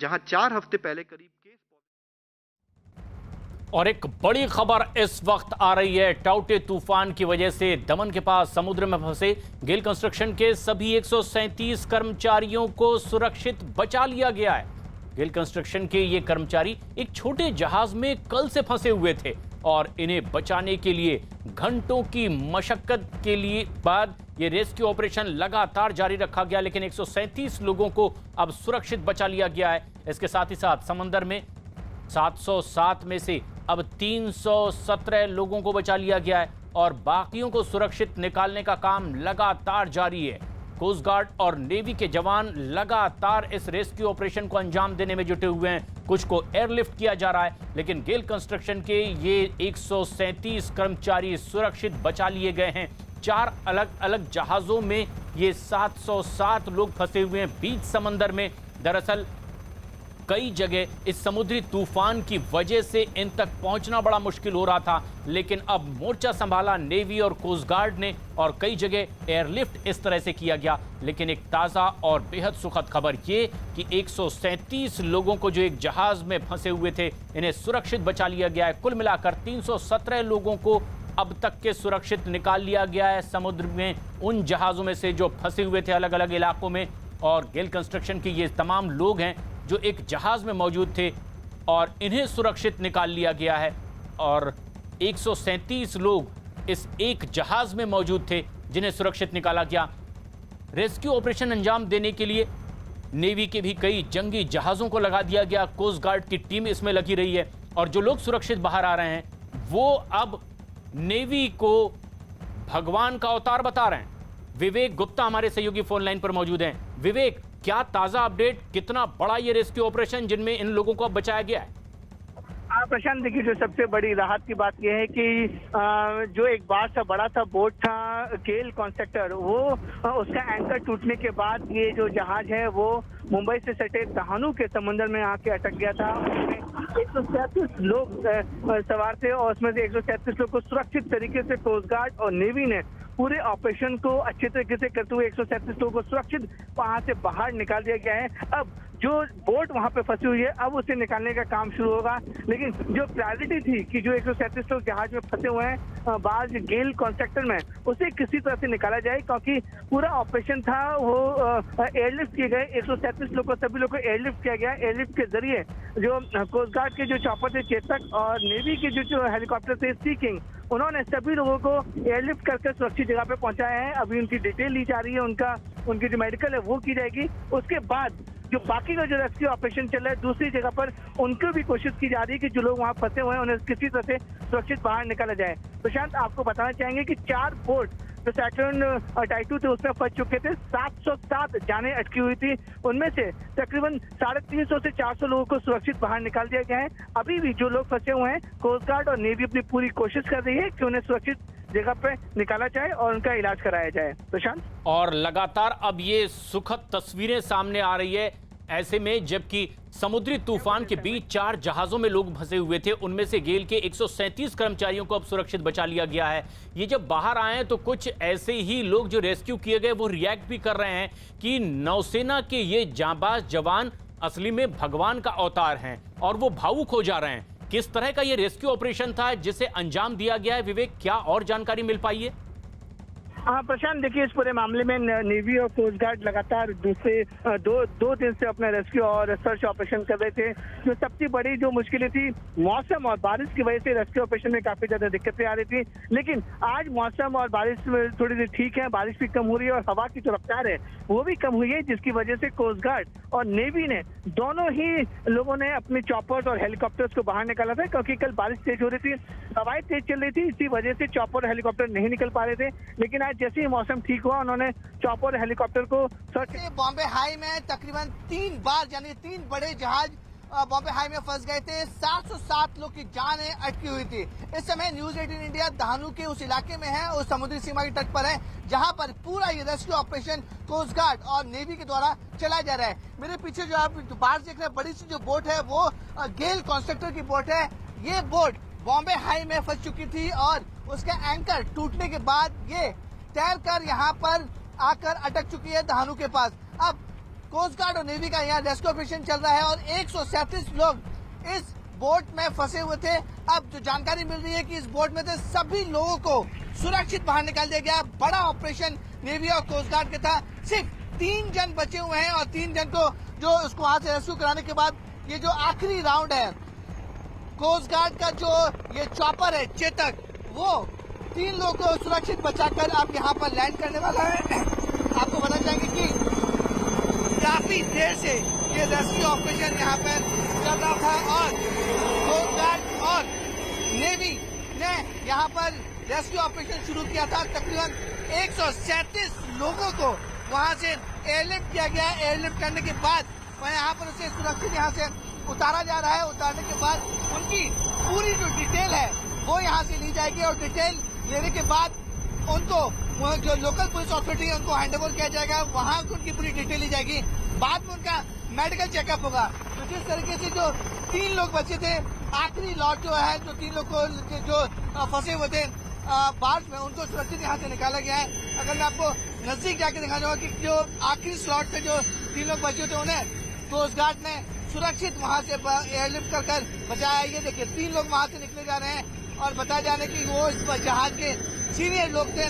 जहां 4 हफ्ते पहले करीब केस। और एक बड़ी खबर इस वक्त आ रही है। टाउटे तूफान की वजह से दमन के पास समुद्र में फंसे गेल कंस्ट्रक्शन के सभी 137 कर्मचारियों को सुरक्षित बचा लिया गया है। गेल कंस्ट्रक्शन के ये कर्मचारी एक छोटे जहाज में कल से फंसे हुए थे और इन्हें बचाने के लिए घंटों की मशक्कत के लिए बाद ये रेस्क्यू ऑपरेशन लगातार जारी रखा गया, लेकिन 137 लोगों को अब सुरक्षित बचा लिया गया है। इसके साथ ही साथ समंदर में 707 में से अब 317 लोगों को बचा लिया गया है और बाकियों को सुरक्षित निकालने का काम लगातार जारी है। कोस्ट गार्ड और नेवी के जवान लगातार इस रेस्क्यू ऑपरेशन को अंजाम देने में जुटे हुए हैं। कुछ को एयरलिफ्ट किया जा रहा है, लेकिन गेल कंस्ट्रक्शन के ये 137 कर्मचारी सुरक्षित बचा लिए गए हैं। 4 अलग अलग जहाजों में ये 707 लोग फंसे हुए हैं बीच समंदर में। दरअसल कई जगह इस समुद्री तूफान की वजह से इन तक पहुंचना बड़ा मुश्किल हो रहा था, लेकिन अब मोर्चा संभाला नेवी और कोस्ट गार्ड ने और कई जगह एयरलिफ्ट इस तरह से किया गया। लेकिन एक ताज़ा और बेहद सुखद खबर ये कि 137 लोगों को जो एक जहाज में फंसे हुए थे इन्हें सुरक्षित बचा लिया गया है। कुल मिलाकर 317 लोगों को अब तक के सुरक्षित निकाल लिया गया है समुद्र में उन जहाज़ों में से जो फंसे हुए थे अलग अलग इलाकों में। और गेल कंस्ट्रक्शन के ये तमाम लोग हैं जो एक जहाज में मौजूद थे और इन्हें सुरक्षित निकाल लिया गया है। और 137 लोग इस एक जहाज में मौजूद थे जिन्हें सुरक्षित निकाला गया। रेस्क्यू ऑपरेशन अंजाम देने के लिए नेवी के भी कई जंगी जहाज़ों को लगा दिया गया। कोस्ट गार्ड की टीम इसमें लगी रही है और जो लोग सुरक्षित बाहर आ रहे हैं वो अब नेवी को भगवान का अवतार बता रहे हैं। विवेक गुप्ता हमारे सहयोगी फोन लाइन पर मौजूद हैं। विवेक, क्या ताजा अपडेट, कितना बड़ा ये रेस्क्यू ऑपरेशन जिनमें इन लोगों को अब बचाया गया है? प्रशांत, देखिए जो सबसे बड़ी राहत की बात यह है कि जो एक बार सा बड़ा सा बोट था गेल कॉन्स्ट्रक्टर, वो उसका एंकर टूटने के बाद ये जो जहाज है वो मुंबई से सटे दहानू के समंदर में आके अटक गया था। 137 लोग सवार थे और उसमें से 137 लोग को सुरक्षित तरीके से कोस्ट गार्ड और नेवी ने पूरे ऑपरेशन को अच्छे तरीके से करते हुए 137 लोगों को सुरक्षित वहां से बाहर निकाल दिया गया है। अब जो बोट वहां पे फंसी हुई है अब उसे निकालने का काम शुरू होगा, लेकिन जो प्रायोरिटी थी कि जो 137 लोग जहाज में फंसे हुए हैं बाज गेल कॉन्स्ट्रक्टर में, उसे किसी तरह से निकाला जाए, क्योंकि पूरा ऑपरेशन था वो एयरलिफ्ट किए गए 137 लोग को, सभी लोग को एयरलिफ्ट किया गया। एयरलिफ्ट के जरिए जो कोस्ट गार्ड के जो चॉपर थे चेतक और नेवी के जो हेलीकॉप्टर थे सी किंग, उन्होंने सभी लोगों को एयरलिफ्ट करके सुरक्षित जगह पे पहुंचाया है। अभी उनकी डिटेल ली जा रही है, उनकी जो मेडिकल है वो की जाएगी। उसके बाद जो बाकी का जो रेस्क्यू ऑपरेशन चल रहा है दूसरी जगह पर, उनको भी कोशिश की जा रही है कि जो लोग वहां फंसे हुए हैं उन्हें किसी तरह से सुरक्षित बाहर निकाला जाए। प्रशांत, आपको बताना चाहेंगे कि 4 बोट जो सैटर्न टाइटू थे उसमें फंस चुके थे। 707 जानें अटकी हुई थी, उनमें से तकरीबन 350 से 400 लोगों को सुरक्षित बाहर निकाल दिया गया है। अभी भी जो लोग फंसे हुए हैं कोस्ट गार्ड और नेवी अपनी पूरी कोशिश कर रही है कि उन्हें सुरक्षित जगह पे निकाला जाए और उनका इलाज कराया जाए। प्रशांत, और लगातार अब ये सुखद तस्वीरें सामने आ रही है ऐसे में जबकि समुद्री तूफान के बीच 4 जहाजों में लोग फंसे हुए थे, उनमें से गेल के 137 कर्मचारियों को अब सुरक्षित बचा लिया गया है। ये जब बाहर आए हैं तो कुछ ऐसे ही लोग जो रेस्क्यू किए गए वो रिएक्ट भी कर रहे हैं कि नौसेना के ये जांबाज जवान असली में भगवान का अवतार हैं और वो भावुक हो जा रहे हैं। किस तरह का ये रेस्क्यू ऑपरेशन था जिसे अंजाम दिया गया है? विवेक, क्या और जानकारी मिल पाई है? हाँ प्रशांत, देखिए इस पूरे मामले में नेवी और कोस्ट गार्ड लगातार दो दिन से अपना रेस्क्यू और सर्च ऑपरेशन कर रहे थे। जो सबसे बड़ी जो मुश्किलें थी मौसम और बारिश की वजह से रेस्क्यू ऑपरेशन में काफी ज्यादा दिक्कतें आ रही थी, लेकिन आज मौसम और बारिश थोड़ी सी ठीक है, बारिश भी कम हो रही है और हवा की जो रफ्तार है वो भी कम हुई है, जिसकी वजह से कोस्ट गार्ड और नेवी ने दोनों ही लोगों ने अपने चॉपर्स और हेलीकॉप्टर्स को बाहर निकाला था, क्योंकि कल बारिश तेज हो रही थी, हवाएं तेज चल रही थी, इसी वजह से चॉपर और हेलीकॉप्टर नहीं निकल पा रहे थे। लेकिन जैसे ही मौसम ठीक हुआ उन्होंने चॉपर हेलीकॉप्टर को सर्च। बॉम्बे हाई में तकरीबन 3 बार यानी 3 बड़े जहाज बॉम्बे हाई में फंस गए थे। 707 लोग की जानें अटकी हुई थी। इस समय न्यूज 18 इंडिया दहानू के उस इलाके में है, उस समुद्री सीमा के तट पर है, जहां पर पूरा ये रेस्क्यू ऑपरेशन कोस्ट गार्ड और नेवी के द्वारा चलाया जा रहा है। मेरे पीछे जो आप बाहर देख रहे हैं बड़ी सी जो बोट है वो गेल कॉन्स्ट्रक्टर की बोट है। ये बोट बॉम्बे हाई में फंस चुकी थी और उसका एंकर टूटने के बाद ये तैरकर यहाँ पर आकर अटक चुकी है दहानू के पास। अब कोस्ट गार्ड और नेवी का यहाँ रेस्क्यू ऑपरेशन चल रहा है और 137 लोग इस बोट में फंसे हुए थे। अब जो जानकारी मिल रही है कि इस बोट में थे सभी लोगों को सुरक्षित बाहर निकाल दिया गया। बड़ा ऑपरेशन नेवी और कोस्ट गार्ड का था। सिर्फ 3 जन बचे हुए हैं और 3 जन को जो उसको वहां से रेस्क्यू कराने के बाद ये जो आखिरी राउंड है, कोस्ट गार्ड का जो ये चॉपर है चेतक, वो 3 लोगों को सुरक्षित बचाकर अब यहाँ पर लैंड करने वाला है। आपको बताना चाहेंगे कि काफी देर से ये रेस्क्यू ऑपरेशन यहाँ पर चल रहा था और कोस्ट गार्ड और नेवी ने यहाँ पर रेस्क्यू ऑपरेशन शुरू किया था। तकरीबन 137 लोगों को वहां से एयरलिफ्ट किया गया। एयरलिफ्ट करने के बाद यहाँ पर उसे सुरक्षित यहाँ से उतारा जा रहा है। उतारने के बाद उनकी पूरी जो डिटेल है वो यहाँ से ली जाएगी और डिटेल लेने के बाद उनको जो लोकल पुलिस अथॉरिटी है उनको हैंडओवर किया जाएगा। वहाँ उनकी पूरी डिटेल ली जाएगी। बाद में उनका मेडिकल चेकअप होगा। तो जिस तरीके से जो 3 लोग बचे थे, आखिरी लॉट जो है, जो 3 लोग को जो फंसे हुए थे बाढ़ में, उनको सुरक्षित यहाँ से निकाला गया है। अगर मैं आपको नजदीक जाके दिखा दूंगा कि जो आखिरी स्लॉट पे जो 3 लोग बचे थे उन्हें कोस्ट गार्ड ने सुरक्षित वहां से एयरलिफ्ट कर बचाया। ये देखिए 3 लोग वहां से निकले जा रहे हैं और बताया जा रहा है कि वो इस जहाज के सीनियर लोग थे,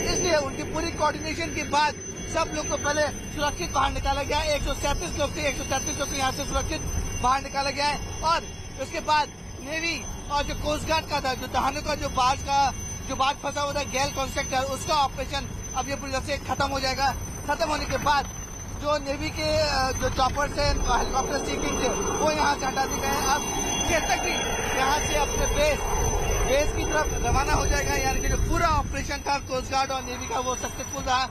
इसलिए उनकी पूरी कोऑर्डिनेशन के बाद सब लोग को पहले सुरक्षित बाहर निकाला गया। 137 लोग थे, 137 लोग को यहाँ से सुरक्षित बाहर निकाला गया है और उसके बाद नेवी और जो कोस्ट गार्ड का था, जो दहानू का जो बाढ़ फंसा हुआ था गैल कॉन्स्ट्रक्टर, उसका ऑपरेशन अब ये पूरी तरह से खत्म हो जाएगा। खत्म होने के बाद जो नेवी के जो चॉपर थे, हेलीकॉप्टर सीकिंग थे, वो यहाँ से हटा दिए गए। अब चेतक भी यहाँ से अपने बेस की तरफ रवाना हो जाएगा। यानी कि जो पूरा ऑपरेशन था कोस्ट गार्ड और नेवी का वो सक्सेसफुल रहा।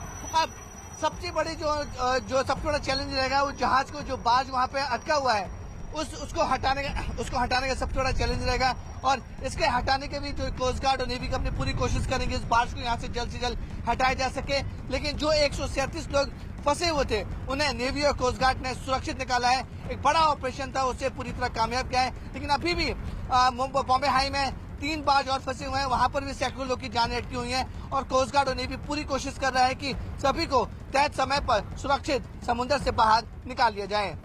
अब सबसे बड़ी जो सबसे बड़ा चैलेंज रहेगा वो जहाज को जो बाज वहाँ पे अटका हुआ है उसको हटाने का सबसे बड़ा चैलेंज रहेगा। और इसके हटाने के भी जो कोस्ट गार्ड और नेवी अपनी पूरी कोशिश करेंगे इस बाढ़ को यहाँ से जल्द हटाया जा सके। लेकिन जो 137 लोग फंसे हुए थे उन्हें नेवी और कोस्ट गार्ड ने सुरक्षित निकाला है। एक बड़ा ऑपरेशन था, उसे पूरी तरह कामयाब किया है। लेकिन अभी भी बॉम्बे हाई में 3 बाज और फंसे हुए हैं, वहां पर भी सैकड़ों लोग की जानें अटकी हुई हैं और कोस्ट गार्ड और नेवी पूरी कोशिश कर रहा है कि सभी को तय समय पर सुरक्षित समुद्र से बाहर निकाल लिया जाए।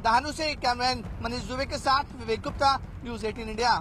दहानू से कैमरामैन मनीष दुबे के साथ विवेक गुप्ता, न्यूज़ 18 इंडिया।